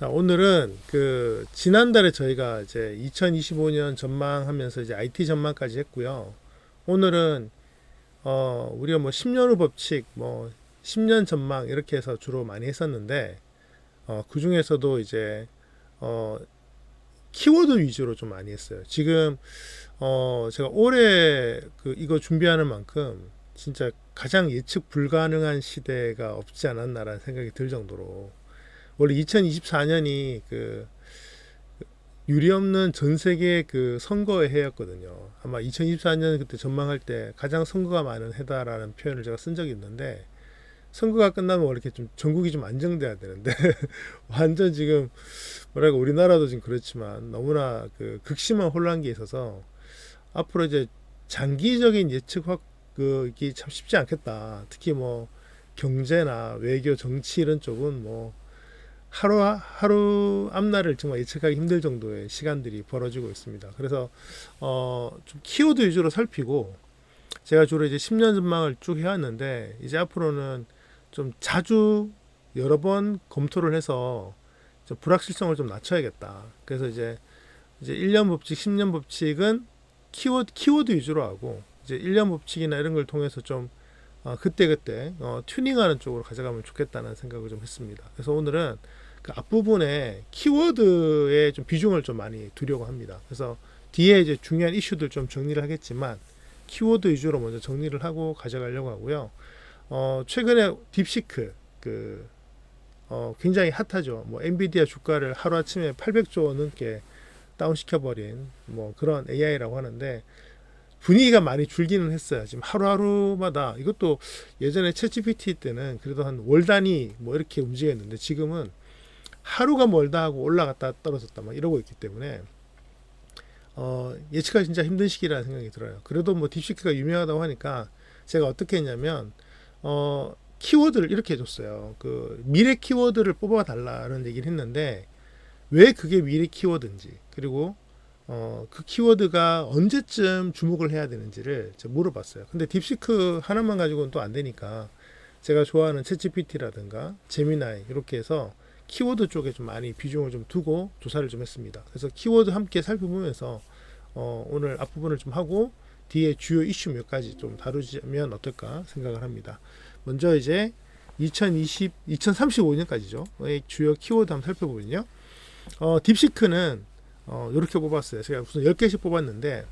자, 오늘은 지난달에 저희가 이제 2025년 전망하면서 이제 IT 전망까지 했고요. 오늘은 우리가 뭐 10년 후 법칙, 뭐 10년 전망 이렇게 해서 주로 많이 했었는데 그 중에서도 이제 어, 키워드 위주로 좀 많이 했어요. 지금 제가 올해 이거 준비하는 만큼 진짜 가장 예측 불가능한 시대가 없지 않았나라는 생각이 들 정도로 원래 2024년이 유리 없는 전 세계 선거의 해였거든요. 아마 2024년 그때 전망할 때 가장 선거가 많은 해다라는 표현을 제가 쓴 적이 있는데, 선거가 끝나면 원래 이렇게 좀 전국이 좀 안정돼야 되는데 완전 지금 뭐랄까 우리나라도 지금 그렇지만 너무나 극심한 혼란기에 있어서 앞으로 이제 장기적인 예측 이게 참 쉽지 않겠다. 특히 뭐 경제나 외교, 정치 이런 쪽은 뭐 하루 앞날을 정말 예측하기 힘들 정도의 시간들이 벌어지고 있습니다. 그래서 좀 키워드 위주로 살피고, 제가 주로 이제 10년 전망을 쭉 해왔는데 이제 앞으로는 좀 자주 여러 번 검토를 해서 좀 불확실성을 좀 낮춰야겠다. 그래서 이제 1년 법칙, 10년 법칙은 키워드 위주로 하고, 이제 1년 법칙이나 이런 걸 통해서 좀 그때그때 튜닝하는 쪽으로 가져가면 좋겠다는 생각을 좀 했습니다. 그래서 오늘은 그 앞부분에 키워드에 좀 비중을 좀 많이 두려고 합니다. 그래서 뒤에 이제 중요한 이슈들 좀 정리를 하겠지만 키워드 위주로 먼저 정리를 하고 가져가려고 하고요. 최근에 딥시크 굉장히 핫하죠. 뭐 엔비디아 주가를 하루아침에 800조 원 넘게 다운시켜버린 뭐 그런 AI라고 하는데, 분위기가 많이 줄기는 했어요. 지금 하루하루마다, 이것도 예전에 챗GPT 때는 그래도 한 월 단위 뭐 이렇게 움직였는데 지금은 하루가 멀다 하고 올라갔다 떨어졌다 막 이러고 있기 때문에 예측하기 진짜 힘든 시기라는 생각이 들어요. 그래도 뭐 딥시크가 유명하다고 하니까 제가 어떻게 했냐면 키워드를 이렇게 해줬어요. 미래 키워드를 뽑아달라는 얘기를 했는데, 왜 그게 미래 키워드인지, 그리고 그 키워드가 언제쯤 주목을 해야 되는지를 제가 물어봤어요. 근데 딥시크 하나만 가지고는 또 안 되니까 제가 좋아하는 챗GPT라든가 제미나이 이렇게 해서 키워드 쪽에 좀 많이 비중을 좀 두고 조사를 좀 했습니다. 그래서 키워드 함께 살펴보면서 오늘 앞부분을 좀 하고 뒤에 주요 이슈 몇 가지 좀 다루면 어떨까 생각을 합니다. 먼저 이제 2035년까지죠. 주요 키워드 한번 살펴보면요. 딥시크는 이렇게 뽑았어요. 제가 우선 10개씩 뽑았는데,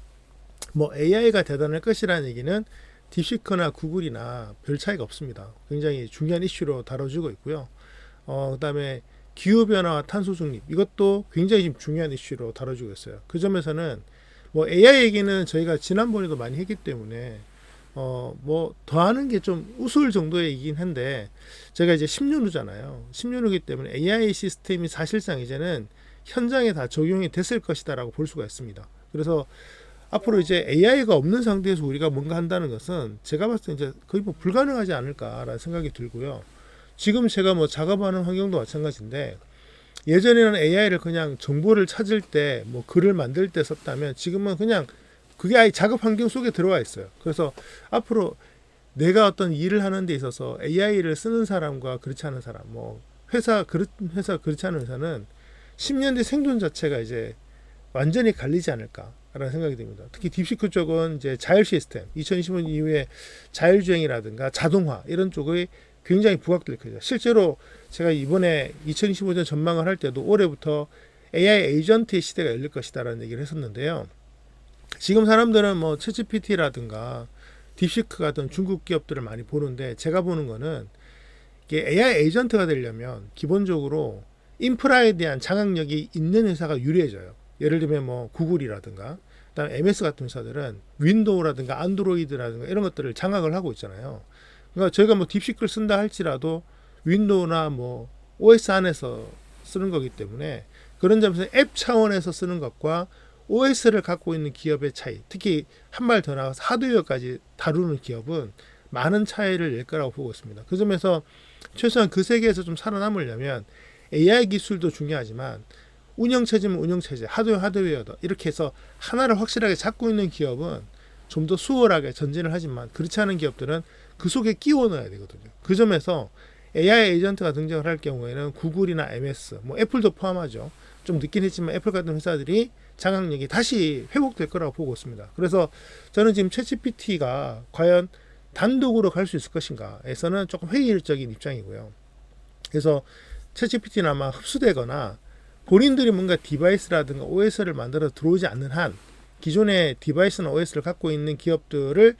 뭐 AI가 대단할 것이라는 얘기는 딥시크나 구글이나 별 차이가 없습니다. 굉장히 중요한 이슈로 다뤄지고 있고요. 그 다음에 기후변화와 탄소 중립, 이것도 굉장히 지금 중요한 이슈로 다뤄지고 있어요. 그 점에서는 뭐 AI 얘기는 저희가 지난번에도 많이 했기 때문에 뭐 더하는 게 좀 우스울 정도이긴 한데, 제가 이제 10년 후잖아요. 10년 후기 때문에 AI 시스템이 사실상 이제는 현장에 다 적용이 됐을 것이다라고 볼 수가 있습니다. 그래서 앞으로 이제 AI가 없는 상태에서 우리가 뭔가 한다는 것은 제가 봤을 때 이제 거의 뭐 불가능하지 않을까라는 생각이 들고요. 지금 제가 뭐 작업하는 환경도 마찬가지인데, 예전에는 AI를 그냥 정보를 찾을 때 뭐 글을 만들 때 썼다면 지금은 그냥 그게 아예 작업 환경 속에 들어와 있어요. 그래서 앞으로 내가 어떤 일을 하는 데 있어서 AI를 쓰는 사람과 그렇지 않은 사람, 뭐 회사 그렇지 않은 회사는 10년 뒤 생존 자체가 이제 완전히 갈리지 않을까라는 생각이 듭니다. 특히 딥시크 쪽은 이제 자율 시스템, 2025년 이후에 자율주행이라든가 자동화 이런 쪽의 굉장히 부각될 거죠. 실제로 제가 이번에 2025년 전망을 할 때도 올해부터 AI 에이전트의 시대가 열릴 것이다라는 얘기를 했었는데요. 지금 사람들은 뭐 챗GPT라든가 딥시크 같은 중국 기업들을 많이 보는데, 제가 보는 거는 이게 AI 에이전트가 되려면 기본적으로 인프라에 대한 장악력이 있는 회사가 유리해져요. 예를 들면 뭐 구글이라든가 그다음에 MS 같은 회사들은 윈도우라든가 안드로이드라든가 이런 것들을 장악을 하고 있잖아요. 그러니까 저희가 뭐 딥시크를 쓴다 할지라도 윈도우나 뭐 OS 안에서 쓰는 거기 때문에, 그런 점에서 앱 차원에서 쓰는 것과 OS를 갖고 있는 기업의 차이, 특히 한 발 더 나가서 하드웨어까지 다루는 기업은 많은 차이를 낼 거라고 보고 있습니다. 그 점에서 최소한 그 세계에서 좀 살아남으려면 AI 기술도 중요하지만 운영체제면 운영체제, 하드웨어도 이렇게 해서 하나를 확실하게 잡고 있는 기업은 좀 더 수월하게 전진을 하지만, 그렇지 않은 기업들은 그 속에 끼워 넣어야 되거든요. 그 점에서 AI 에이전트가 등장을 할 경우에는 구글이나 MS, 뭐 애플도 포함하죠. 좀 늦긴 했지만 애플 같은 회사들이 장악력이 다시 회복될 거라고 보고 있습니다. 그래서 저는 지금 챗GPT가 과연 단독으로 갈 수 있을 것인가에서는 조금 회의적인 입장이고요. 그래서 챗GPT는 아마 흡수되거나 본인들이 뭔가 디바이스라든가 OS를 만들어 들어오지 않는 한 기존의 디바이스나 OS를 갖고 있는 기업들을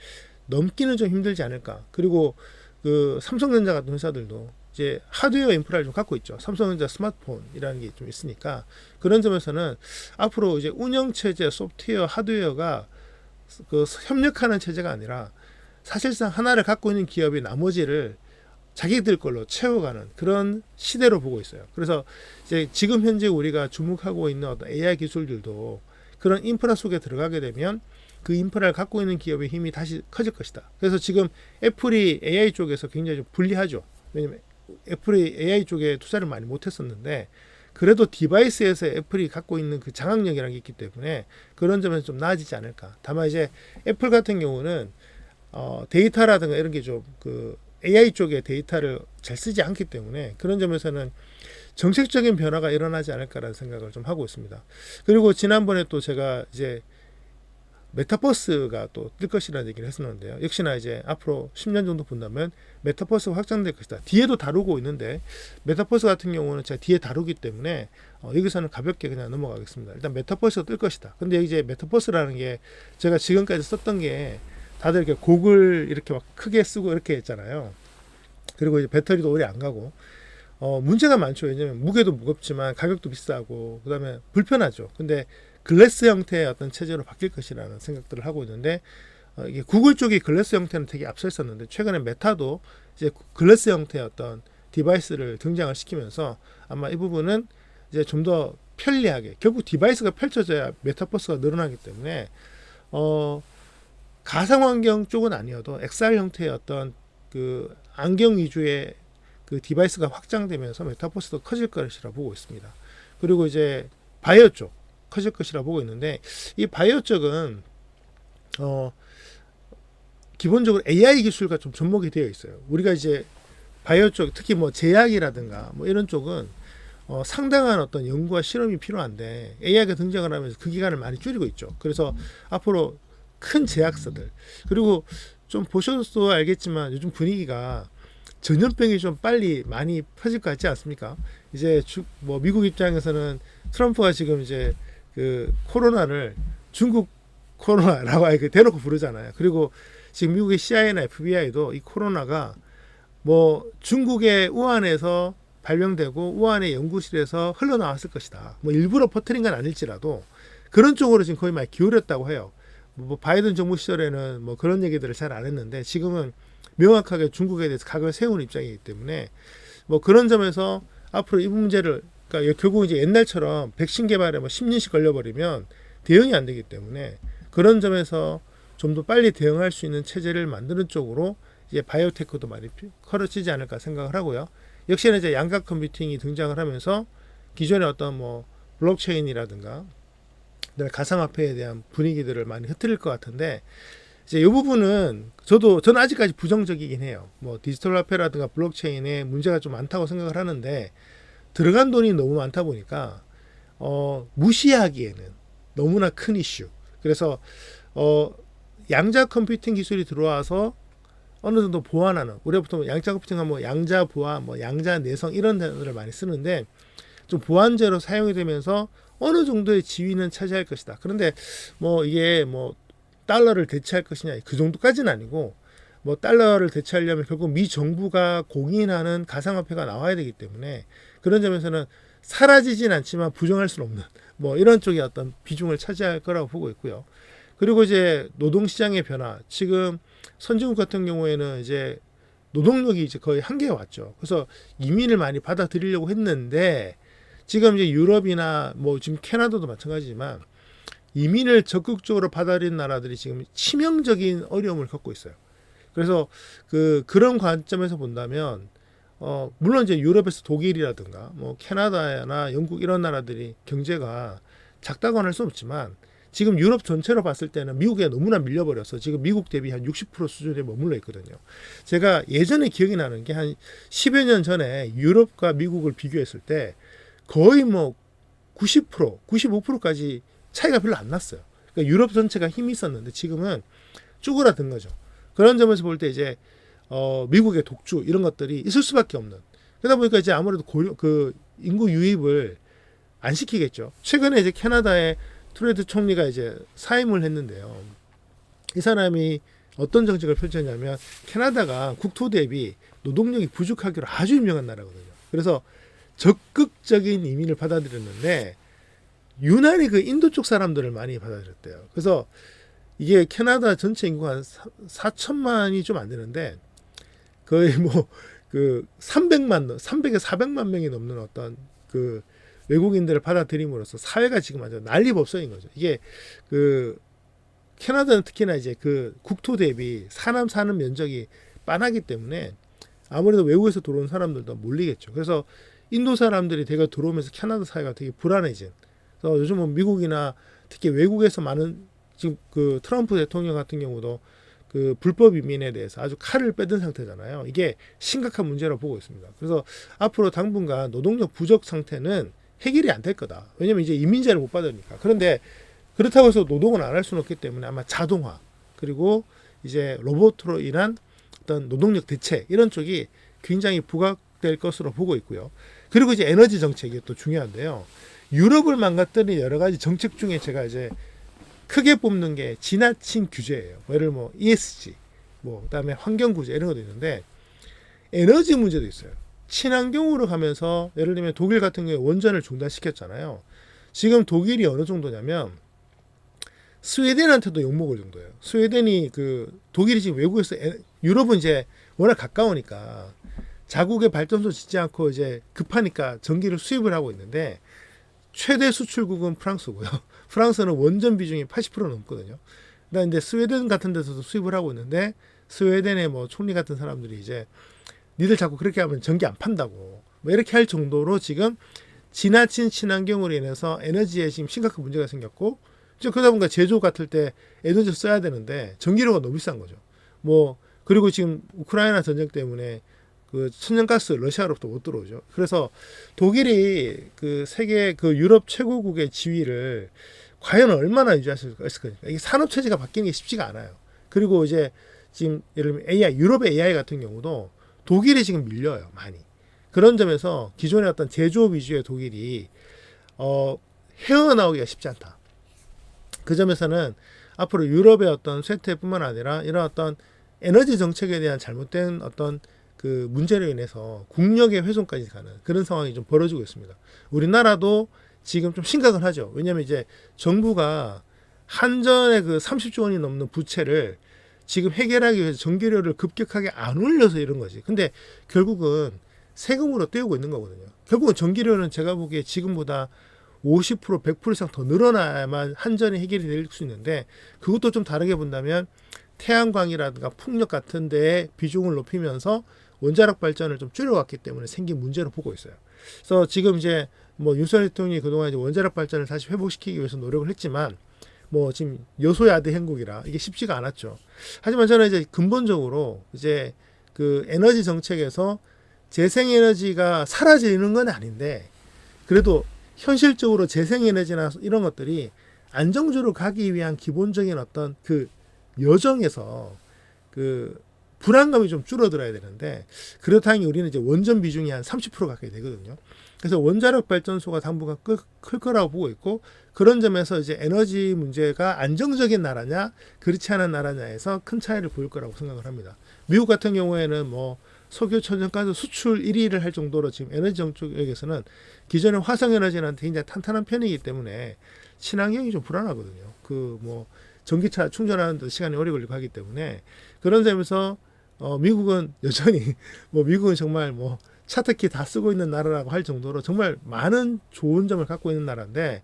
넘기는 좀 힘들지 않을까. 그리고 그 삼성전자 같은 회사들도 이제 하드웨어 인프라를 좀 갖고 있죠. 삼성전자 스마트폰이라는 게 좀 있으니까 그런 점에서는 앞으로 이제 운영 체제, 소프트웨어, 하드웨어가 그 협력하는 체제가 아니라 사실상 하나를 갖고 있는 기업이 나머지를 자기들 걸로 채워가는 그런 시대로 보고 있어요. 그래서 이제 지금 현재 우리가 주목하고 있는 어떤 AI 기술들도 그런 인프라 속에 들어가게 되면 그 인프라를 갖고 있는 기업의 힘이 다시 커질 것이다. 그래서 지금 애플이 AI 쪽에서 굉장히 좀 불리하죠. 왜냐면 애플이 AI 쪽에 투자를 많이 못했었는데 그래도 디바이스에서 애플이 갖고 있는 그 장악력이라는 게 있기 때문에 그런 점에서 좀 나아지지 않을까. 다만 이제 애플 같은 경우는 데이터라든가 이런 게 좀 그 AI 쪽의 데이터를 잘 쓰지 않기 때문에 그런 점에서는 정책적인 변화가 일어나지 않을까라는 생각을 좀 하고 있습니다. 그리고 지난번에 또 제가 이제 메타버스가 또 뜰 것이라는 얘기를 했었는데요. 역시나 이제 앞으로 10년 정도 본다면 메타버스가 확장될 것이다. 뒤에도 다루고 있는데 메타버스 같은 경우는 제가 뒤에 다루기 때문에 여기서는 가볍게 그냥 넘어가겠습니다. 일단 메타버스가 뜰 것이다. 근데 이제 메타버스라는 게 제가 지금까지 썼던 게 다들 이렇게 고글 이렇게 막 크게 쓰고 이렇게 했잖아요. 그리고 이제 배터리도 오래 안 가고 문제가 많죠. 왜냐면 무게도 무겁지만 가격도 비싸고 그다음에 불편하죠. 근데 글래스 형태의 어떤 체제로 바뀔 것이라는 생각들을 하고 있는데 이게 구글 쪽이 글래스 형태는 되게 앞서 있었는데 최근에 메타도 이제 글래스 형태의 어떤 디바이스를 등장을 시키면서 아마 이 부분은 이제 좀 더 편리하게 결국 디바이스가 펼쳐져야 메타버스가 늘어나기 때문에 가상환경 쪽은 아니어도 XR 형태의 어떤 그 안경 위주의 그 디바이스가 확장되면서 메타버스도 커질 것이라 보고 있습니다. 그리고 이제 바이오 쪽 커질 것이라 보고 있는데 이 바이오 쪽은 기본적으로 AI 기술과 좀 접목이 되어 있어요. 우리가 이제 바이오 쪽 특히 뭐 제약이라든가 뭐 이런 쪽은 상당한 어떤 연구와 실험이 필요한데 AI가 등장을 하면서 그 기간을 많이 줄이고 있죠. 그래서 앞으로 큰 제약사들 그리고 좀 보셔도 알겠지만 요즘 분위기가 전염병이 좀 빨리 많이 퍼질 것 같지 않습니까? 이제 뭐 미국 입장에서는 트럼프가 지금 이제 그 코로나를 중국 코로나라고 대놓고 부르잖아요. 그리고 지금 미국의 CIA나 FBI도 이 코로나가 뭐 중국의 우한에서 발병되고 우한의 연구실에서 흘러나왔을 것이다. 뭐 일부러 퍼뜨린 건 아닐지라도 그런 쪽으로 지금 거의 많이 기울였다고 해요. 뭐 바이든 정부 시절에는 뭐 그런 얘기들을 잘 안 했는데 지금은 명확하게 중국에 대해서 각을 세우는 입장이기 때문에 뭐 그런 점에서 앞으로 이 문제를 그러니까 결국 이제 옛날처럼 백신 개발에 뭐 10년씩 걸려버리면 대응이 안 되기 때문에 그런 점에서 좀 더 빨리 대응할 수 있는 체제를 만드는 쪽으로 이제 바이오테크도 많이 커져지지 않을까 생각을 하고요. 역시나 이제 양각 컴퓨팅이 등장을 하면서 기존의 어떤 뭐 블록체인이라든가 가상화폐에 대한 분위기들을 많이 흐트릴 것 같은데 이제 이 부분은 저는 아직까지 부정적이긴 해요. 뭐 디지털 화폐라든가 블록체인에 문제가 좀 많다고 생각을 하는데 들어간 돈이 너무 많다 보니까 무시하기에는 너무나 큰 이슈. 그래서 양자 컴퓨팅 기술이 들어와서 어느 정도 보완하는 우리가 보통 양자 컴퓨팅하면 뭐 양자 보완, 뭐 양자 내성 이런 단어를 많이 쓰는데 좀 보완제로 사용이 되면서 어느 정도의 지위는 차지할 것이다. 그런데 뭐 이게 뭐 달러를 대체할 것이냐 그 정도까지는 아니고 뭐 달러를 대체하려면 결국 미 정부가 공인하는 가상화폐가 나와야 되기 때문에 그런 점에서는 사라지진 않지만 부정할 수는 없는 뭐 이런 쪽의 어떤 비중을 차지할 거라고 보고 있고요. 그리고 이제 노동시장의 변화 지금 선진국 같은 경우에는 이제 노동력이 이제 거의 한계에 왔죠. 그래서 이민을 많이 받아들이려고 했는데 지금 이제 유럽이나 뭐 지금 캐나다도 마찬가지지만 이민을 적극적으로 받아들인 나라들이 지금 치명적인 어려움을 겪고 있어요. 그래서 그런 관점에서 본다면 물론 이제 유럽에서 독일이라든가 뭐 캐나다나 영국 이런 나라들이 경제가 작다고는 할 수 없지만 지금 유럽 전체로 봤을 때는 미국에 너무나 밀려버려서 지금 미국 대비 한 60% 수준에 머물러 있거든요. 제가 예전에 기억이 나는 게 한 10여 년 전에 유럽과 미국을 비교했을 때 거의 뭐 90%, 95%까지 차이가 별로 안 났어요. 그러니까 유럽 전체가 힘이 있었는데 지금은 쭈그라든 거죠. 그런 점에서 볼 때 이제 미국의 독주 이런 것들이 있을 수밖에 없는. 그러다 보니까 이제 아무래도 그 인구 유입을 안 시키겠죠. 최근에 이제 캐나다의 트루도 총리가 이제 사임을 했는데요. 이 사람이 어떤 정책을 펼쳤냐면 캐나다가 국토 대비 노동력이 부족하기로 아주 유명한 나라거든요. 그래서 적극적인 이민을 받아들였는데 유난히 그 인도 쪽 사람들을 많이 받아들였대요. 그래서 이게 캐나다 전체 인구가 한 4천만이 좀 안 되는데 거의 뭐 그 300에서 400만 명이 넘는 어떤 그 외국인들을 받아들임으로써 사회가 지금 완전 난리법석인 거죠. 이게 그 캐나다는 특히나 이제 그 국토 대비 사는 면적이 빤하기 때문에 아무래도 외국에서 들어온 사람들도 몰리겠죠. 그래서 인도 사람들이 대거 들어오면서 캐나다 사회가 되게 불안해진. 그래서 요즘은 미국이나 특히 외국에서 많은 지금 그 트럼프 대통령 같은 경우도 그 불법 이민에 대해서 아주 칼을 빼든 상태잖아요. 이게 심각한 문제라고 보고 있습니다. 그래서 앞으로 당분간 노동력 부족 상태는 해결이 안 될 거다. 왜냐면 이제 이민자를 못 받으니까. 그런데 그렇다고 해서 노동을 안 할 수는 없기 때문에 아마 자동화 그리고 이제 로봇으로 인한 어떤 노동력 대체 이런 쪽이 굉장히 부각될 것으로 보고 있고요. 그리고 이제 에너지 정책이 또 중요한데요. 유럽을 망가뜨린 여러 가지 정책 중에 제가 이제 크게 뽑는 게 지나친 규제예요. 예를 뭐 ESG, 뭐 그다음에 환경 구제 이런 것도 있는데 에너지 문제도 있어요. 친환경으로 가면서 예를 들면 독일 같은 경우에 원전을 중단시켰잖아요. 지금 독일이 어느 정도냐면 스웨덴한테도 욕먹을 정도예요. 스웨덴이 그 독일이 지금 외국에서 유럽은 이제 워낙 가까우니까 자국의 발전소 짓지 않고 이제 급하니까 전기를 수입을 하고 있는데 최대 수출국은 프랑스고요. 프랑스는 원전 비중이 80% 넘거든요. 그런데 스웨덴 같은 데서도 수입을 하고 있는데 스웨덴의 뭐 총리 같은 사람들이 이제 니들 자꾸 그렇게 하면 전기 안 판다고 뭐 이렇게 할 정도로 지금 지나친 친환경으로 인해서 에너지에 지금 심각한 문제가 생겼고 이제 그러다 보니까 제조 같을 때 에너지 써야 되는데 전기료가 너무 비싼 거죠. 뭐 그리고 지금 우크라이나 전쟁 때문에 그 천연가스 러시아로부터 못 들어오죠. 그래서 독일이 그 세계 그 유럽 최고국의 지위를 과연 얼마나 유지할 수 있을까? 이게 산업 체제가 바뀌는 게 쉽지가 않아요. 그리고 이제 지금 예를 들면 AI, 유럽의 AI 같은 경우도 독일이 지금 밀려요, 많이. 그런 점에서 기존의 어떤 제조업 위주의 독일이 헤어나오기가 쉽지 않다. 그 점에서는 앞으로 유럽의 어떤 쇠퇴뿐만 아니라 이런 어떤 에너지 정책에 대한 잘못된 어떤 그 문제로 인해서 국력의 훼손까지 가는 그런 상황이 좀 벌어지고 있습니다. 우리나라도 지금 좀 심각은 하죠. 왜냐하면 이제 정부가 한전의 그 30조 원이 넘는 부채를 지금 해결하기 위해서 전기료를 급격하게 안 올려서 이런 거지. 근데 결국은 세금으로 떼우고 있는 거거든요. 결국은 전기료는 제가 보기에 지금보다 50%, 100% 이상 더 늘어나야만 한전이 해결이 될 수 있는데 그것도 좀 다르게 본다면 태양광이라든가 풍력 같은 데에 비중을 높이면서 원자력 발전을 좀 줄여왔기 때문에 생긴 문제로 보고 있어요. 그래서 지금 이제 뭐 윤석열 대통령이 그동안 이제 원자력 발전을 다시 회복시키기 위해서 노력을 했지만 뭐 지금 여소야대 행국이라 이게 쉽지가 않았죠. 하지만 저는 이제 근본적으로 이제 그 에너지 정책에서 재생에너지가 사라지는 건 아닌데 그래도 현실적으로 재생에너지나 이런 것들이 안정적으로 가기 위한 기본적인 어떤 그 여정에서 그 불안감이 좀 줄어들어야 되는데 그렇다니 우리는 이제 원전 비중이 한 30% 가까이 되거든요. 그래서 원자력 발전소가 당분간 클 거라고 보고 있고 그런 점에서 이제 에너지 문제가 안정적인 나라냐 그렇지 않은 나라냐에서 큰 차이를 보일 거라고 생각을 합니다. 미국 같은 경우에는 뭐 석유 천연가스 수출 1위를 할 정도로 지금 에너지 정책에서는 기존의 화석에너지는 굉장히 탄탄한 편이기 때문에 친환경이 좀 불안하거든요. 그 뭐 전기차 충전하는 데 시간이 오래 걸리고 하기 때문에 그런 점에서 미국은 여전히 뭐 미국은 정말 뭐 차트키 다 쓰고 있는 나라라고 할 정도로 정말 많은 좋은 점을 갖고 있는 나라인데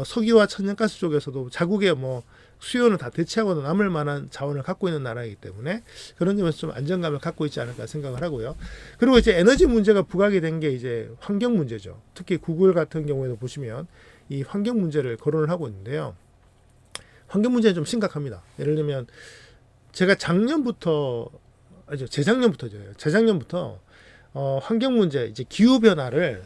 석유와 천연가스 쪽에서도 자국의 뭐 수요는 다 대체하고 남을 만한 자원을 갖고 있는 나라이기 때문에 그런 점에서 좀 안정감을 갖고 있지 않을까 생각을 하고요. 그리고 이제 에너지 문제가 부각이 된 게 이제 환경 문제죠. 특히 구글 같은 경우에도 보시면 이 환경 문제를 거론을 하고 있는데요. 환경 문제는 좀 심각합니다. 예를 들면 제가 재작년부터 환경 문제, 이제 기후 변화를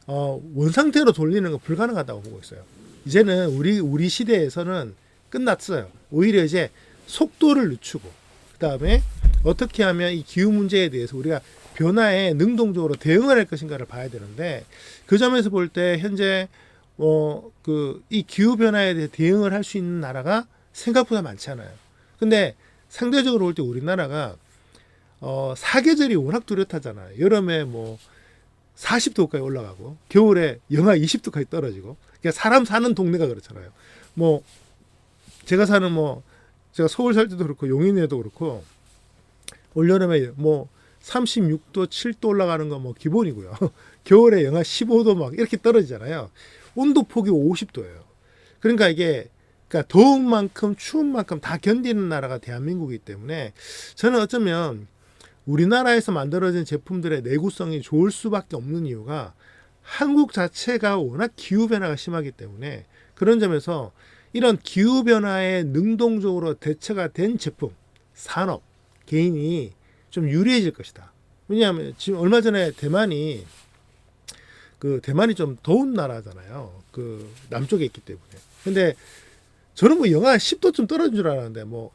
원상태로 돌리는 거 불가능하다고 보고 있어요. 이제는 우리 시대에서는 끝났어요. 오히려 이제 속도를 늦추고 그다음에 어떻게 하면 이 기후 문제에 대해서 우리가 변화에 능동적으로 대응을 할 것인가를 봐야 되는데, 그 점에서 볼 때 현재 이 기후 변화에 대해 대응을 할 수 있는 나라가 생각보다 많지 않아요. 근데 상대적으로 볼 때 우리나라가 사계절이 워낙 뚜렷하잖아요. 여름에 뭐 40도까지 올라가고 겨울에 영하 20도까지 떨어지고, 그러니까 사람 사는 동네가 그렇잖아요. 뭐 제가 서울 살 때도 그렇고 용인에도 그렇고 올여름에 뭐 36도, 7도 올라가는 건 뭐 기본이고요. 겨울에 영하 15도 막 이렇게 떨어지잖아요. 온도 폭이 50도예요. 그러니까 더운 만큼 추운 만큼 다 견디는 나라가 대한민국이기 때문에 저는 어쩌면 우리나라에서 만들어진 제품들의 내구성이 좋을 수밖에 없는 이유가 한국 자체가 워낙 기후변화가 심하기 때문에, 그런 점에서 이런 기후변화에 능동적으로 대처가 된 제품, 산업, 개인이 좀 유리해질 것이다. 왜냐하면 지금 얼마 전에 대만이 좀 더운 나라잖아요. 그 남쪽에 있기 때문에. 근데 저는 뭐 영하 10도쯤 떨어진 줄 알았는데 뭐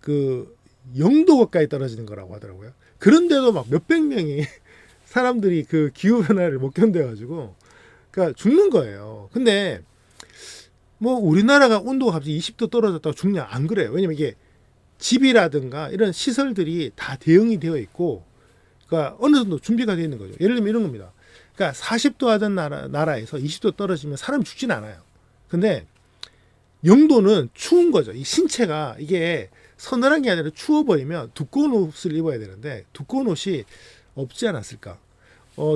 0도 가까이 떨어지는 거라고 하더라고요. 그런데도 막 몇백 명이 사람들이 그 기후 변화를 못 견뎌가지고 그러니까 죽는 거예요. 근데 뭐 우리나라가 온도가 갑자기 20도 떨어졌다고 죽냐? 안 그래요. 왜냐면 이게 집이라든가 이런 시설들이 다 대응이 되어 있고, 그러니까 어느 정도 준비가 되어 있는 거죠. 예를 들면 이런 겁니다. 그러니까 40도 하던 나라에서 20도 떨어지면 사람이 죽진 않아요. 근데 0도는 추운 거죠. 이 신체가 이게 서늘한 게 아니라 추워버리면 두꺼운 옷을 입어야 되는데 두꺼운 옷이 없지 않았을까.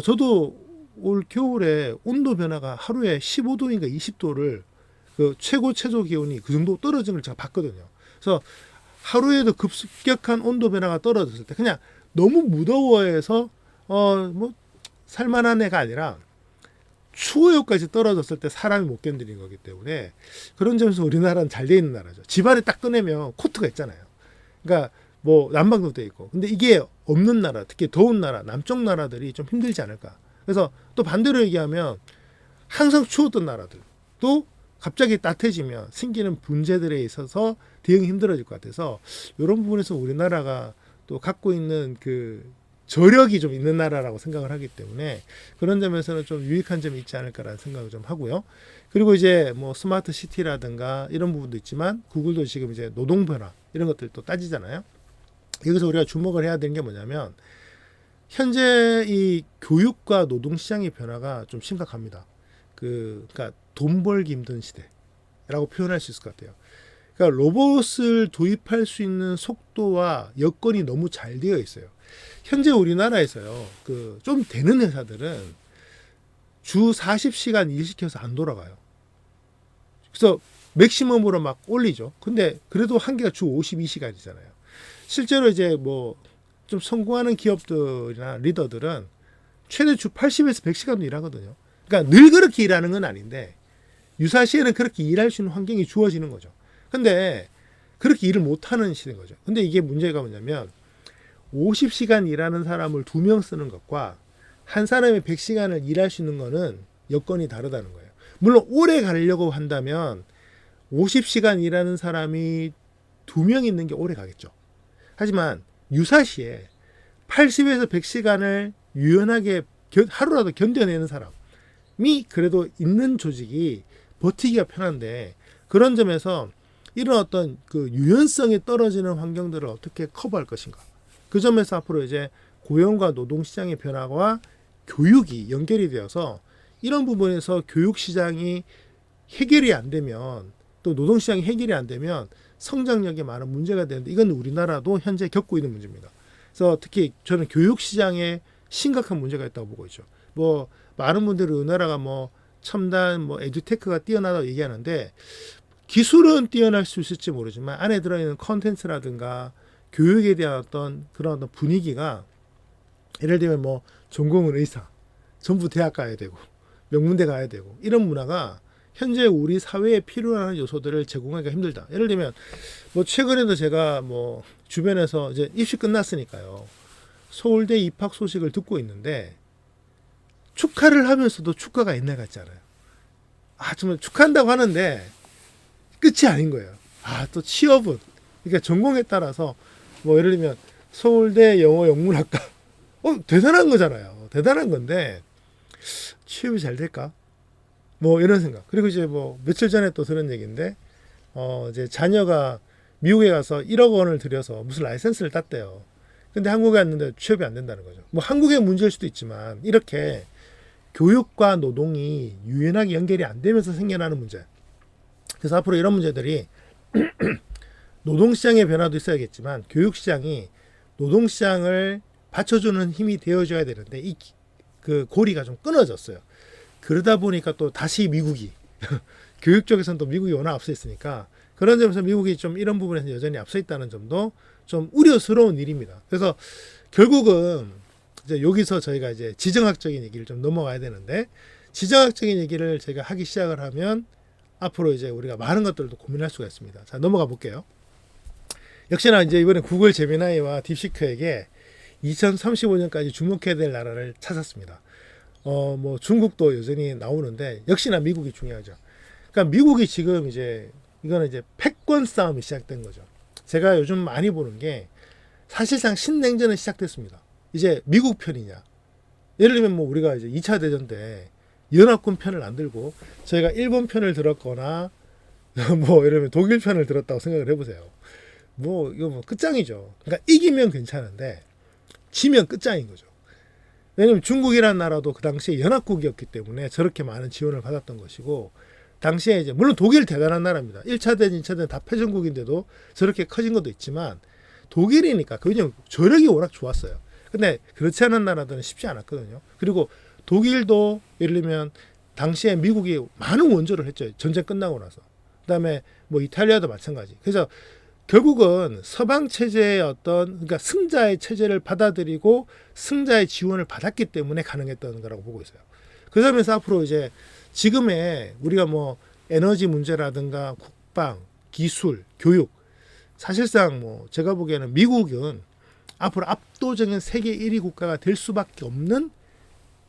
저도 올 겨울에 온도 변화가 하루에 15도인가 20도를 그 최저 기온이 그 정도 떨어진 걸 제가 봤거든요. 그래서 하루에도 급격한 온도 변화가 떨어졌을 때 그냥 너무 무더워해서 뭐 살만한 애가 아니라 추워요까지 떨어졌을 때 사람이 못 견디는 거기 때문에, 그런 점에서 우리나라는 잘 돼 있는 나라죠. 집안에 딱 꺼내면 코트가 있잖아요. 그러니까 뭐 난방도 돼 있고. 근데 이게 없는 나라, 특히 더운 나라, 남쪽 나라들이 좀 힘들지 않을까. 그래서 또 반대로 얘기하면 항상 추웠던 나라들도 갑자기 따뜻해지면 생기는 문제들에 있어서 대응이 힘들어질 것 같아서, 이런 부분에서 우리나라가 또 갖고 있는 그 저력이 좀 있는 나라라고 생각을 하기 때문에 그런 점에서는 좀 유익한 점이 있지 않을까라는 생각을 좀 하고요. 그리고 이제 뭐 스마트 시티라든가 이런 부분도 있지만 구글도 지금 이제 노동 변화 이런 것들 또 따지잖아요. 여기서 우리가 주목을 해야 되는 게 뭐냐면 현재 이 교육과 노동 시장의 변화가 좀 심각합니다. 그러니까 돈 벌기 힘든 시대라고 표현할 수 있을 것 같아요. 그러니까 로봇을 도입할 수 있는 속도와 여건이 너무 잘 되어 있어요. 현재 우리나라에서요, 좀 되는 회사들은 주 40시간 일 시켜서 안 돌아가요. 그래서 맥시멈으로 막 올리죠. 근데 그래도 한계가 주 52시간이잖아요. 실제로 이제 뭐 좀 성공하는 기업들이나 리더들은 최대 주 80에서 100시간도 일하거든요. 그러니까 늘 그렇게 일하는 건 아닌데 유사시에는 그렇게 일할 수 있는 환경이 주어지는 거죠. 근데 그렇게 일을 못하는 시대인 거죠. 근데 이게 문제가 뭐냐면 50시간 일하는 사람을 2명 쓰는 것과 한 사람이 100시간을 일할 수 있는 거는 여건이 다르다는 거예요. 물론 오래 가려고 한다면 50시간 일하는 사람이 2명 있는 게 오래 가겠죠. 하지만 유사시에 80에서 100시간을 유연하게 하루라도 견뎌내는 사람이 그래도 있는 조직이 버티기가 편한데, 그런 점에서 이런 어떤 그 유연성이 떨어지는 환경들을 어떻게 커버할 것인가. 그 점에서 앞으로 이제 고용과 노동시장의 변화와 교육이 연결이 되어서 이런 부분에서 교육시장이 해결이 안 되면, 또 노동시장이 해결이 안 되면 성장력에 많은 문제가 되는데, 이건 우리나라도 현재 겪고 있는 문제입니다. 그래서 특히 저는 교육시장에 심각한 문제가 있다고 보고 있죠. 뭐 많은 분들이 우리나라가 뭐 첨단 뭐 에듀테크가 뛰어나다고 얘기하는데, 기술은 뛰어날 수 있을지 모르지만 안에 들어있는 컨텐츠라든가 교육에 대한 어떤 그런 어떤 분위기가, 예를 들면 뭐 전공은 의사, 전부 대학 가야 되고 명문대 가야 되고 이런 문화가 현재 우리 사회에 필요한 요소들을 제공하기가 힘들다. 예를 들면 뭐 최근에도 제가 뭐 주변에서 이제 입시 끝났으니까요. 서울대 입학 소식을 듣고 있는데 축하를 하면서도 축하가 옛날 같지 않아요. 아, 정말 축하한다고 하는데 끝이 아닌 거예요. 아, 또 취업은 그러니까 전공에 따라서 뭐 예를 들면 서울대 영어 영문학과 대단한 거잖아요. 대단한 건데 취업이 잘 될까? 뭐 이런 생각. 그리고 이제 뭐 며칠 전에 또 들은 얘기인데 이제 자녀가 미국에 가서 1억 원을 들여서 무슨 라이센스를 땄대요. 근데 한국에 왔는데 취업이 안 된다는 거죠. 뭐 한국의 문제일 수도 있지만 이렇게 교육과 노동이 유연하게 연결이 안 되면서 생겨나는 문제. 그래서 앞으로 이런 문제들이 노동시장의 변화도 있어야겠지만 교육시장이 노동시장을 받쳐주는 힘이 되어줘야 되는데 그 고리가 좀 끊어졌어요. 그러다 보니까 또 다시 미국이 교육 쪽에서는 또 미국이 워낙 앞서 있으니까 그런 점에서 미국이 좀 이런 부분에서 여전히 앞서 있다는 점도 좀 우려스러운 일입니다. 그래서 결국은 이제 여기서 저희가 이제 지정학적인 얘기를 좀 넘어가야 되는데 지정학적인 얘기를 제가 하기 시작을 하면 앞으로 이제 우리가 많은 것들도 고민할 수가 있습니다. 자, 넘어가 볼게요. 역시나 이제 이번에 구글 제미나이와 딥시크에게 2035년까지 주목해야 될 나라를 찾았습니다. 뭐 중국도 여전히 나오는데 역시나 미국이 중요하죠. 그러니까 미국이 지금 이제 이거는 이제 패권 싸움이 시작된 거죠. 제가 요즘 많이 보는 게 사실상 신냉전은 시작됐습니다. 이제 미국 편이냐. 예를 들면 뭐 우리가 이제 2차 대전 때 연합군 편을 안 들고 저희가 일본 편을 들었거나 뭐 예를 들면 독일 편을 들었다고 생각을 해보세요. 뭐 이거 뭐 끝장이죠. 그러니까 이기면 괜찮은데 지면 끝장인 거죠. 왜냐면 중국이라는 나라도 그 당시에 연합국이었기 때문에 저렇게 많은 지원을 받았던 것이고 당시에 이제 물론 독일 대단한 나라입니다. 1차 대전, 2차 대전 다 패전국인데도 저렇게 커진 것도 있지만 독일이니까 왜냐면 저력이 워낙 좋았어요. 근데 그렇지 않은 나라들은 쉽지 않았거든요. 그리고 독일도 예를 들면 당시에 미국이 많은 원조를 했죠. 전쟁 끝나고 나서. 그다음에 뭐 이탈리아도 마찬가지. 그래서 결국은 서방 체제의 그러니까 승자의 체제를 받아들이고 승자의 지원을 받았기 때문에 가능했던 거라고 보고 있어요. 그 점에서 앞으로 이제 지금의 우리가 뭐 에너지 문제라든가 국방, 기술, 교육 사실상 뭐 제가 보기에는 미국은 앞으로 압도적인 세계 1위 국가가 될 수밖에 없는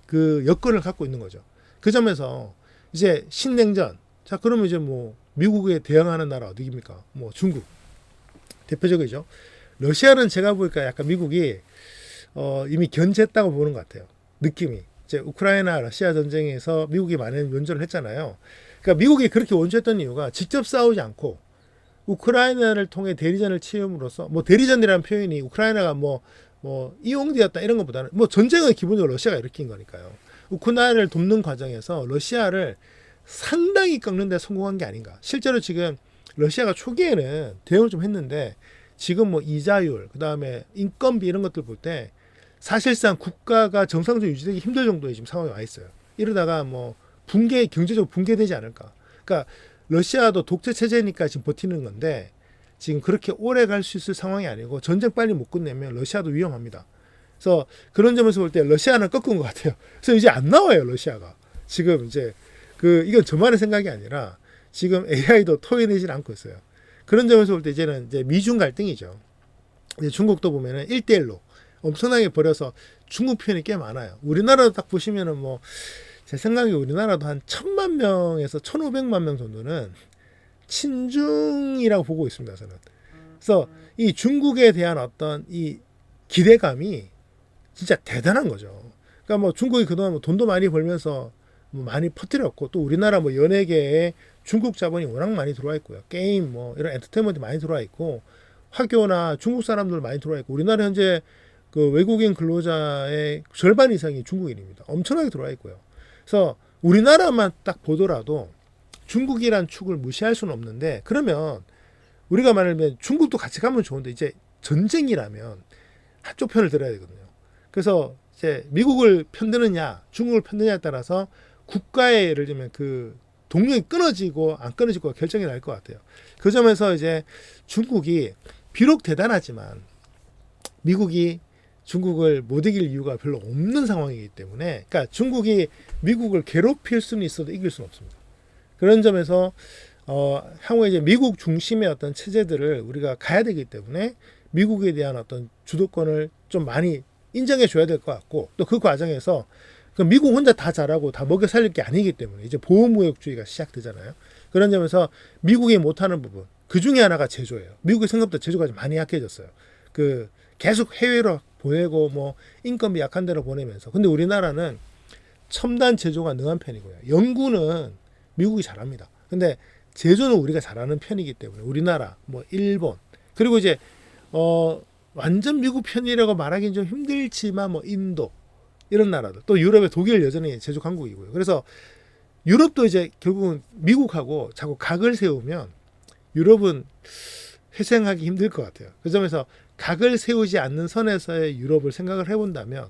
그 여건을 갖고 있는 거죠. 그 점에서 이제 신냉전 자 그러면 이제 뭐 미국에 대응하는 나라 어디입니까? 뭐 중국 대표적이죠. 러시아는 제가 보니까 약간 미국이 이미 견제했다고 보는 것 같아요. 느낌이. 이제 우크라이나 러시아 전쟁에서 미국이 많은 원조를 했잖아요. 그러니까 미국이 그렇게 원조했던 이유가 직접 싸우지 않고 우크라이나를 통해 대리전을 치움으로써 뭐 대리전이라는 표현이 우크라이나가 뭐 이용되었다 이런 것보다는 뭐 전쟁은 기본적으로 러시아가 일으킨 거니까요. 우크라이나를 돕는 과정에서 러시아를 상당히 꺾는 데 성공한 게 아닌가. 실제로 지금 러시아가 초기에는 대응을 좀 했는데 지금 뭐 이자율 그다음에 인건비 이런 것들 볼 때 사실상 국가가 정상적으로 유지되기 힘들 정도의 지금 상황에 와 있어요. 이러다가 뭐 경제적으로 붕괴되지 않을까. 그러니까 러시아도 독재 체제니까 지금 버티는 건데 지금 그렇게 오래 갈 수 있을 상황이 아니고 전쟁 빨리 못 끝내면 러시아도 위험합니다. 그래서 그런 점에서 볼 때 러시아는 꺾은 것 같아요. 그래서 이제 안 나와요 러시아가. 지금 이제 이건 저만의 생각이 아니라 지금 AI도 토해내질 않고 있어요. 그런 점에서 볼 때 이제는 이제 미중 갈등이죠. 이제 중국도 보면은 1대1로 엄청나게 벌여서 중국 편이 꽤 많아요. 우리나라도 딱 보시면은 뭐 제 생각에 우리나라도 한 1000만 명에서 1500만 명 정도는 친중이라고 보고 있습니다. 저는. 그래서 이 중국에 대한 어떤 이 기대감이 진짜 대단한 거죠. 그러니까 뭐 중국이 그동안 뭐 돈도 많이 벌면서 뭐 많이 퍼뜨렸고 또 우리나라 뭐 연예계에 중국 자본이 워낙 많이 들어와 있고요. 게임 뭐 이런 엔터테인먼트 많이 들어와 있고 화교나 중국 사람들 많이 들어와 있고 우리나라 현재 그 외국인 근로자의 절반 이상이 중국인입니다. 엄청나게 들어와 있고요. 그래서 우리나라만 딱 보더라도 중국이란 축을 무시할 수는 없는데 그러면 우리가 말하면 중국도 같이 가면 좋은데 이제 전쟁이라면 한쪽 편을 들어야 되거든요. 그래서 이제 미국을 편드느냐 중국을 편드느냐에 따라서 국가의 예를 들면 그 동력이 끊어지고 안 끊어지고 결정이 날 것 같아요. 그 점에서 이제 중국이 비록 대단하지만 미국이 중국을 못 이길 이유가 별로 없는 상황이기 때문에 그러니까 중국이 미국을 괴롭힐 수는 있어도 이길 수는 없습니다. 그런 점에서 향후에 이제 미국 중심의 어떤 체제들을 우리가 가야 되기 때문에 미국에 대한 어떤 주도권을 좀 많이 인정해 줘야 될 것 같고, 또 그 과정에서 그 미국 혼자 다 잘하고 다 먹여 살릴 게 아니기 때문에 이제 보호무역주의가 시작되잖아요. 그런 점에서 미국이 못하는 부분, 그 중에 하나가 제조예요. 미국이 생각보다 제조가 좀 많이 약해졌어요. 그 계속 해외로 보내고 뭐 인건비 약한 데로 보내면서. 근데 우리나라는 첨단 제조가 능한 편이고요. 연구는 미국이 잘합니다. 근데 제조는 우리가 잘하는 편이기 때문에 우리나라, 뭐 일본, 그리고 이제 완전 미국 편이라고 말하기는 좀 힘들지만 뭐 인도 이런 나라들, 또 유럽의 독일 여전히 제조 강국이고요. 그래서 유럽도 이제 결국은 미국하고 자꾸 각을 세우면 유럽은 회생하기 힘들 것 같아요. 그 점에서 각을 세우지 않는 선에서의 유럽을 생각을 해본다면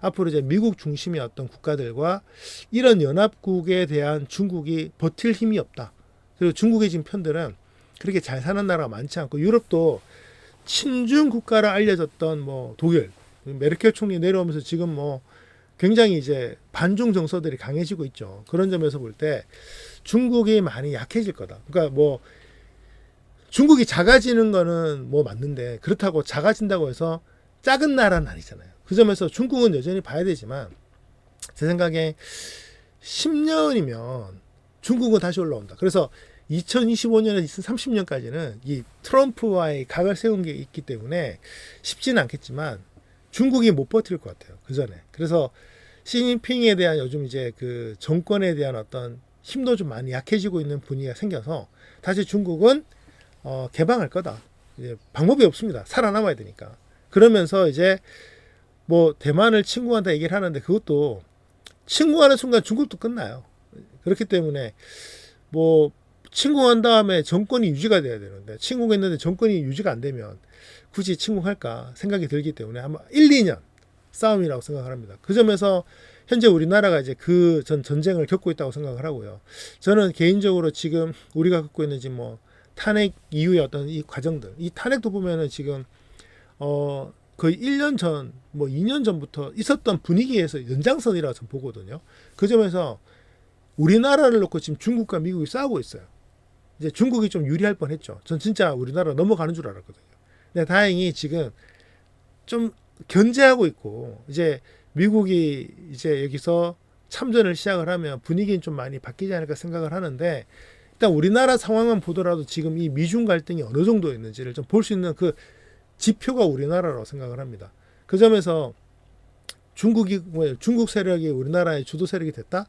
앞으로 이제 미국 중심의 어떤 국가들과 이런 연합국에 대한 중국이 버틸 힘이 없다. 그리고 중국의 지금 편들은 그렇게 잘 사는 나라가 많지 않고, 유럽도 친중 국가로 알려졌던 뭐 독일, 메르켈 총리 내려오면서 지금 뭐 굉장히 이제 반중 정서들이 강해지고 있죠. 그런 점에서 볼 때 중국이 많이 약해질 거다. 그러니까 뭐 중국이 작아지는 거는 뭐 맞는데, 그렇다고 작아진다고 해서 작은 나라는 아니잖아요. 그 점에서 중국은 여전히 봐야 되지만, 제 생각에 10년이면 중국은 다시 올라온다. 그래서 2025년에서 2030년까지는 이 트럼프와의 각을 세운 게 있기 때문에 쉽지는 않겠지만 중국이 못 버틸 것 같아요. 그 전에. 그래서 시진핑에 대한 요즘 이제 그 정권에 대한 어떤 힘도 좀 많이 약해지고 있는 분위기가 생겨서 다시 중국은 개방할 거다. 이제 방법이 없습니다. 살아남아야 되니까. 그러면서 이제 뭐 대만을 침공한다 얘기를 하는데, 그것도 침공하는 순간 중국도 끝나요. 그렇기 때문에 뭐 침공한 다음에 정권이 유지가 돼야 되는데, 침공했는데 정권이 유지가 안 되면 굳이 침공할까 생각이 들기 때문에 아마 1, 2년 싸움이라고 생각을 합니다. 그 점에서 현재 우리나라가 이제 그 전쟁을 겪고 있다고 생각을 하고요. 저는 개인적으로 지금 우리가 겪고 있는 지금 뭐 탄핵 이후의 어떤 이 과정들, 이 탄핵도 보면은 지금 거의 1년 전, 뭐 2년 전부터 있었던 분위기에서 연장선이라고 저는 보거든요. 그 점에서 우리나라를 놓고 지금 중국과 미국이 싸우고 있어요. 이제 중국이 좀 유리할 뻔했죠. 전 진짜 우리나라 넘어가는 줄 알았거든요. 근데 다행히 지금 좀 견제하고 있고, 이제 미국이 이제 여기서 참전을 시작을 하면 분위기는 좀 많이 바뀌지 않을까 생각을 하는데, 일단 우리나라 상황만 보더라도 지금 이 미중 갈등이 어느 정도 있는지를 좀 볼 수 있는 그 지표가 우리나라라고 생각을 합니다. 그 점에서 중국 세력이 우리나라의 주도 세력이 됐다?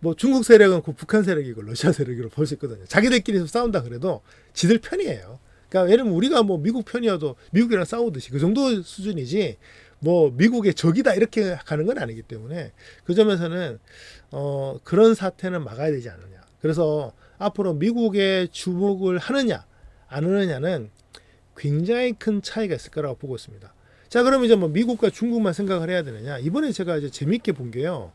뭐 중국 세력은 그 북한 세력이고 러시아 세력으로 볼 수 있거든요. 자기들끼리 싸운다 그래도 지들 편이에요. 그러니까 예를 들면 우리가 뭐 미국 편이어도 미국이랑 싸우듯이 그 정도 수준이지, 뭐 미국의 적이다 이렇게 가는 건 아니기 때문에 그 점에서는 그런 사태는 막아야 되지 않느냐. 그래서 앞으로 미국에 주목을 하느냐 안 하느냐는 굉장히 큰 차이가 있을 거라고 보고 있습니다. 자, 그럼 이제 뭐 미국과 중국만 생각을 해야 되느냐? 이번에 제가 이제 재밌게 본 게요.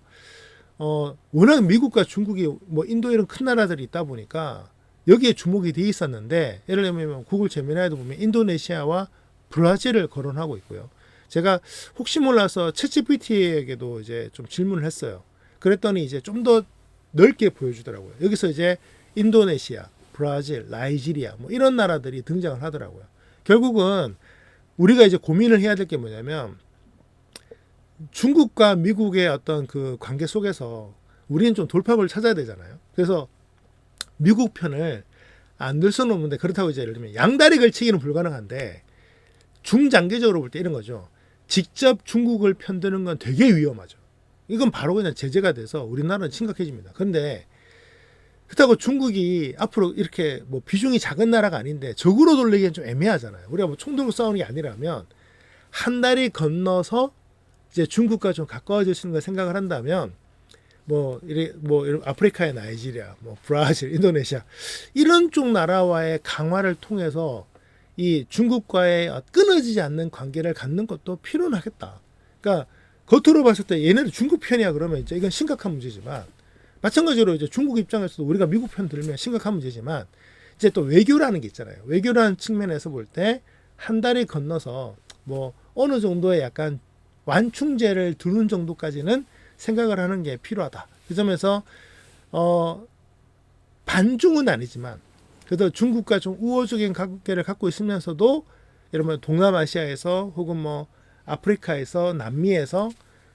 워낙 미국과 중국이 뭐 인도 이런 큰 나라들이 있다 보니까 여기에 주목이 돼 있었는데, 예를 들면 구글 제미나이도 보면 인도네시아와 브라질을 거론하고 있고요. 제가 혹시 몰라서 챗GPT에게도 이제 좀 질문을 했어요. 그랬더니 이제 좀 더 넓게 보여주더라고요. 여기서 이제 인도네시아, 브라질, 나이지리아 뭐 이런 나라들이 등장을 하더라고요. 결국은 우리가 이제 고민을 해야 될 게 뭐냐면, 중국과 미국의 어떤 그 관계 속에서 우리는 좀 돌파구를 찾아야 되잖아요. 그래서 미국 편을 안 들 수는 없는데, 그렇다고 이제 예를 들면 양다리 걸치기는 불가능한데 중장기적으로 볼 때 이런 거죠. 직접 중국을 편드는 건 되게 위험하죠. 이건 바로 그냥 제재가 돼서 우리나라는 심각해집니다. 그런데 그렇다고 중국이 앞으로 이렇게 뭐 비중이 작은 나라가 아닌데 적으로 돌리기엔 좀 애매하잖아요. 우리가 뭐 총 들고 싸우는 게 아니라면 한 다리 건너서 이제 중국과 좀 가까워질 수 있는 걸 생각을 한다면, 뭐 아프리카의 나이지리아, 뭐 브라질, 인도네시아 이런 쪽 나라와의 강화를 통해서 이 중국과의 끊어지지 않는 관계를 갖는 것도 필요는 하겠다. 그러니까 겉으로 봤을 때 얘네들 중국 편이야 그러면 이제 이건 심각한 문제지만, 마찬가지로 이제 중국 입장에서도 우리가 미국 편 들면 심각한 문제지만, 이제 또 외교라는 게 있잖아요. 외교라는 측면에서 볼 때 한 다리 건너서 뭐 어느 정도의 약간 완충제를 두는 정도까지는 생각을 하는 게 필요하다. 그 점에서 반중은 아니지만 그래도 중국과 좀 우호적인 관계를 갖고 있으면서도 여러분 동남아시아에서 혹은 뭐 아프리카에서 남미에서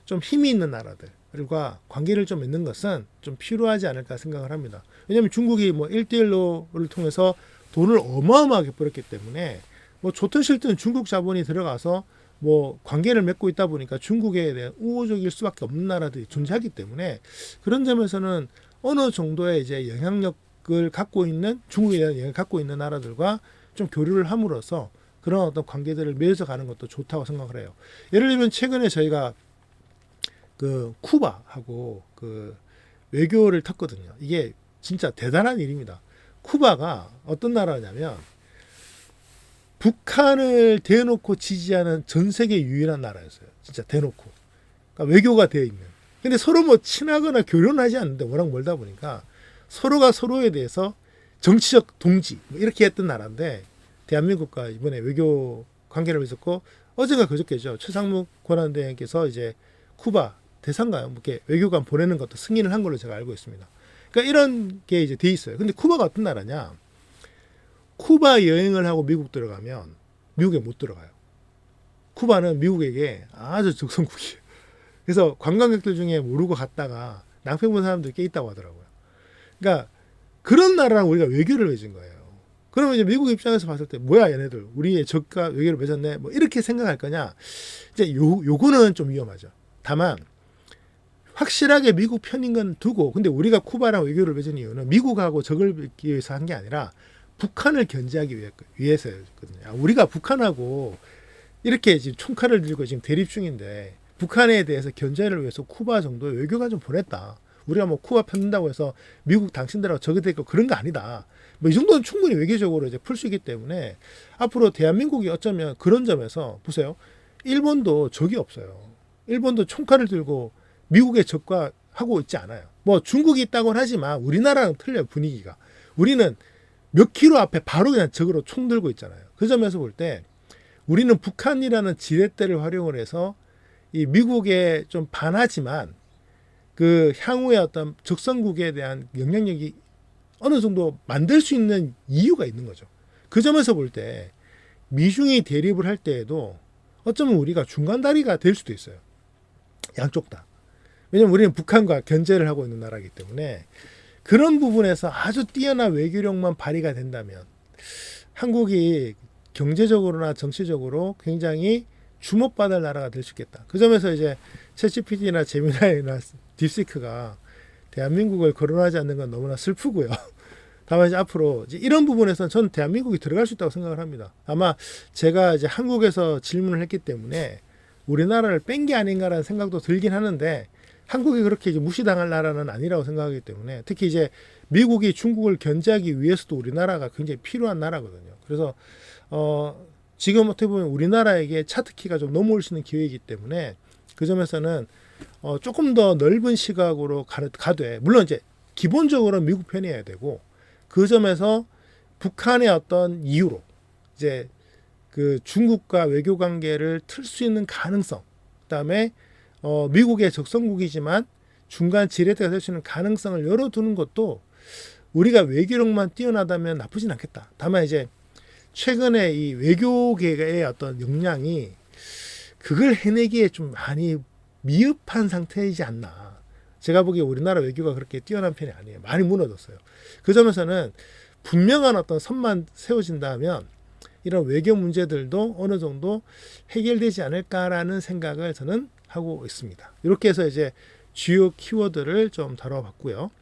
좀 힘이 있는 나라들과 관계를 좀 맺는 것은 좀 필요하지 않을까 생각을 합니다. 왜냐하면 중국이 뭐 1대1로를 통해서 돈을 어마어마하게 벌었기 때문에 뭐 좋든 싫든 중국 자본이 들어가서 뭐 관계를 맺고 있다 보니까 중국에 대한 우호적일 수밖에 없는 나라들이 존재하기 때문에 그런 점에서는 어느 정도의 이제 영향력을 갖고 있는 중국에 대한 영향을 갖고 있는 나라들과 좀 교류를 함으로써 그런 어떤 관계들을 맺어서 가는 것도 좋다고 생각을 해요. 예를 들면 최근에 저희가 그 쿠바하고 그 외교를 탔거든요. 이게 진짜 대단한 일입니다. 쿠바가 어떤 나라냐면 북한을 대놓고 지지하는 전 세계 유일한 나라였어요. 진짜 대놓고. 그러니까 외교가 되어 있는. 근데 서로 뭐 친하거나 교류하지 않는데 워낙 멀다 보니까 서로가 서로에 대해서 정치적 동지 뭐 이렇게 했던 나라인데 대한민국과 이번에 외교 관계를 맺었고 어제가 그저께죠. 최상무 권한대행께서 이제 쿠바 대사인가요? 뭐 이렇게 외교관 보내는 것도 승인을 한 걸로 제가 알고 있습니다. 그러니까 이런 게 이제 돼 있어요. 근데 쿠바가 어떤 나라냐? 쿠바 여행을 하고 미국 들어가면 미국에 못 들어가요. 쿠바는 미국에게 아주 적성국이에요. 그래서 관광객들 중에 모르고 갔다가 낭패 본 사람들이 꽤 있다고 하더라고요. 그러니까 그런 나라랑 우리가 외교를 맺은 거예요. 그러면 이제 미국 입장에서 봤을 때 뭐야 얘네들 우리의 적과 외교를 맺었네 뭐 이렇게 생각할 거냐? 이제 요거는 좀 위험하죠. 다만 확실하게 미국 편인 건 두고 근데 우리가 쿠바랑 외교를 맺은 이유는 미국하고 적을 맺기 위해서 한 게 아니라 북한을 견제하기 위해서였거든요. 우리가 북한하고 이렇게 지금 총칼을 들고 지금 대립 중인데 북한에 대해서 견제를 위해서 쿠바 정도의 외교가 좀 보냈다. 우리가 뭐 쿠바 편든다고 해서 미국 당신들하고 적이 되고 그런 거 아니다. 뭐 이 정도는 충분히 외교적으로 이제 풀 수 있기 때문에 앞으로 대한민국이 어쩌면 그런 점에서 보세요. 일본도 적이 없어요. 일본도 총칼을 들고 미국의 적과 하고 있지 않아요. 뭐 중국이 있다고는 하지만 우리나라랑 틀려요 분위기가. 우리는 몇 킬로 앞에 바로 그냥 적으로 총 들고 있잖아요. 그 점에서 볼 때 우리는 북한이라는 지렛대를 활용을 해서 이 미국에 좀 반하지만 그 향후의 어떤 적성국에 대한 영향력이 어느 정도 만들 수 있는 이유가 있는 거죠. 그 점에서 볼 때 미중이 대립을 할 때에도 어쩌면 우리가 중간다리가 될 수도 있어요. 양쪽 다. 왜냐면 우리는 북한과 견제를 하고 있는 나라이기 때문에 그런 부분에서 아주 뛰어난 외교력만 발휘가 된다면 한국이 경제적으로나 정치적으로 굉장히 주목받을 나라가 될 수 있겠다. 그 점에서 이제 챗GPT나 제미나이나 딥시크가 대한민국을 거론하지 않는 건 너무나 슬프고요. 다만 이제 앞으로 이제 이런 부분에서는 저는 대한민국이 들어갈 수 있다고 생각을 합니다. 아마 제가 이제 한국에서 질문을 했기 때문에 우리나라를 뺀 게 아닌가라는 생각도 들긴 하는데 한국이 그렇게 이제 무시당할 나라는 아니라고 생각하기 때문에 특히 이제 미국이 중국을 견제하기 위해서도 우리나라가 굉장히 필요한 나라거든요. 그래서 지금 어떻게 보면 우리나라에게 차트키가 좀 넘어올 수 있는 기회이기 때문에 그 점에서는 조금 더 넓은 시각으로 가되 물론 이제 기본적으로 미국 편이어야 되고 그 점에서 북한의 어떤 이유로 이제 그 중국과 외교 관계를 틀 수 있는 가능성 그다음에 미국의 적성국이지만 중간 지렛대가 될 수 있는 가능성을 열어두는 것도 우리가 외교력만 뛰어나다면 나쁘진 않겠다. 다만 이제 최근에 이 외교계의 어떤 역량이 그걸 해내기에 좀 많이 미흡한 상태이지 않나. 제가 보기에 우리나라 외교가 그렇게 뛰어난 편이 아니에요. 많이 무너졌어요. 그 점에서는 분명한 어떤 선만 세워진다면 이런 외교 문제들도 어느 정도 해결되지 않을까라는 생각을 저는 하고 있습니다. 이렇게 해서 이제 주요 키워드를 좀 다뤄봤고요.